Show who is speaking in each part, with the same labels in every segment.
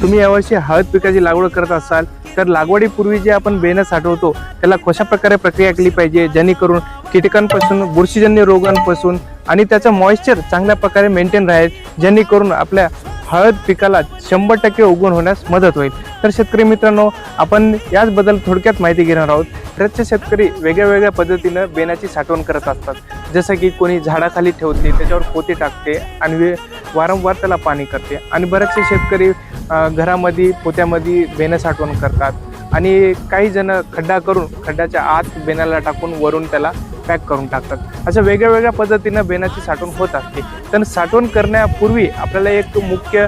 Speaker 1: तुम्ही यावर्षी हळद पिकाची लागवड करत असाल तर लागवडीपूर्वी जे आपण बेणं साठवतो त्याला कशा प्रकारे प्रक्रिया केली पाहिजे, जेणेकरून कीटकांपासून, बुरशीजन्य रोगांपासून आणि त्याचं मॉइश्चर चांगल्या प्रकारे मेंटेन राहील, जेणेकरून आपल्या हळद पिकाला 100% उगवण होण्यास मदत होईल। तर शेतकरी मित्रांनो, आपण याचबद्दल थोडक्यात माहिती घेणार आहोत। बरेचसे शेतकरी वेगळ्या वेगळ्या पद्धतीनं बेण्याची साठवण करत असतात, जसं की कोणी झाडाखाली ठेवते, त्याच्यावर पोते टाकते आणि वारंवार त्याला पाणी करते, आणि बरेचसे शेतकरी घरामध्ये पोत्यामध्ये बेणं साठवण करतात आणि काही जण खड्डा करून खड्ड्याच्या आत बेण्याला टाकून वरून त्याला पॅक करून टाकतात। अशा वेगळ्या वेगळ्या पद्धतीनं बेण्याची साठवण होत असते। तर साठवण करण्यापूर्वी आपल्याला एक मुख्य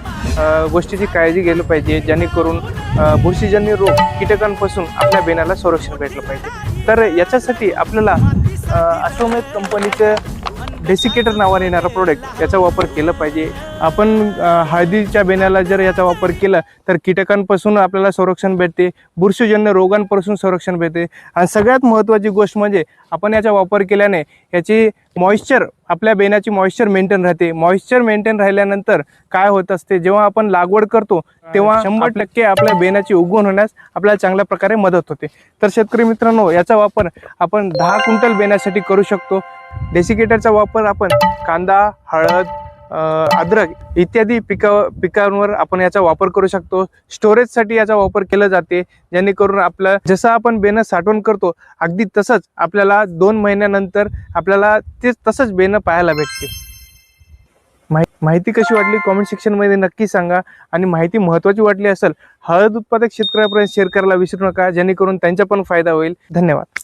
Speaker 1: गोष्टीची काळजी घ्यायला पाहिजे, जेणेकरून बुरशीजन्य रोग कीटकांपासून आपल्या बेण्याला संरक्षण भेटलं पाहिजे। तर याच्यासाठी आपल्याला ॲटोमेट कंपनीचं डेसिकेटर नावाने येणारा प्रोडक्ट याचा वापर केला पाहिजे। आपण हळदीच्या बेण्याला जर याचा वापर केला तर कीटकांपासून आपल्याला संरक्षण भेटते, बुरशीजन्य रोगांपासून संरक्षण भेटते, आणि सगळ्यात महत्त्वाची गोष्ट म्हणजे आपण याचा वापर केल्याने याची मॉइश्चर, आपल्या बेण्याची मॉइश्चर मेंटेन राहते। मॉइश्चर मेंटेन राहिल्यानंतर काय होत असते, जेव्हा आपण लागवड करतो तेव्हा 100% आपल्या बेण्याची उगवण होण्यास आपल्याला चांगल्या प्रकारे मदत होते। तर शेतकरी मित्रांनो, याचा वापर आपण 10 क्विंटल बेण्यासाठी करू शकतो। डेसिकेटरचा वापर आपण कांदा, हळद, अद्रक इत्यादी पिकांवर आपण याचा वापर करू शकतो। स्टोरेजसाठी याचा वापर केला जाते, जेणेकरून आपलं जसं आपण बेणं साठवण करतो अगदी तसंच आपल्याला 2 महिन्यानंतर आपल्याला ते तसंच बेणं पाहायला भेटते। माहिती कशी वाटली कमेंट सेक्शनमध्ये नक्की सांगा, आणि माहिती महत्त्वाची वाटली असेल हळद उत्पादक शेतकऱ्यांपर्यंत शेअर करायला विसरू नका, जेणेकरून त्यांचा पण फायदा होईल। धन्यवाद।